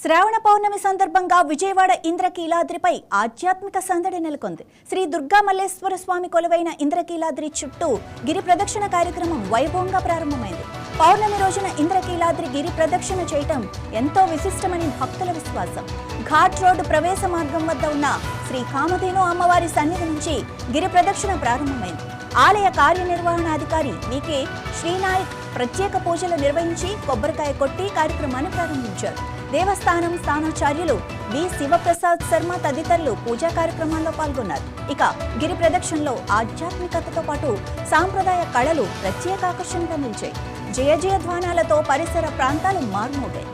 శ్రావణ పౌర్ణమి సందర్భంగా విజయవాడ ఇంద్రకీలాద్రిపై ఆధ్యాత్మిక సందడి నెలకొంది. శ్రీ దుర్గా మల్లేశ్వర స్వామి కొలువైన ఇంద్రకీలాద్రి చుట్టూ గిరి ప్రదక్షిణ కార్యక్రమం వైభవంగా ప్రారంభమైంది. పౌర్ణమి రోజున ఇంద్రకీలాద్రి గిరి ప్రదక్షిణ చేయటం ఎంతో విశిష్టమని భక్తుల విశ్వాసం. ఘాట్ రోడ్డు ప్రవేశ మార్గం వద్ద ఉన్న శ్రీ కామధేను అమ్మవారి సన్నిధి నుంచి గిరి ప్రదక్షిణ ప్రారంభమైంది. ఆలయ కార్యనిర్వహణాధికారి వికే శ్రీనాయక్ ప్రత్యేక పూజలు నిర్వహించి కొబ్బరికాయ కొట్టి కార్యక్రమాన్ని ప్రారంభించారు. దేవస్థానం స్థానాచార్యులు వి శివప్రసాద్ శర్మ తదితరులు పూజా కార్యక్రమాల్లో పాల్గొన్నారు. ఇక గిరి ప్రదక్షిణలో ఆధ్యాత్మికతతో పాటు సాంప్రదాయ కళలు ప్రత్యేక ఆకర్షణగా నిలిచాయి. జయ జయ ధ్వానాలతో పరిసర ప్రాంతాలు మార్మోగాయి.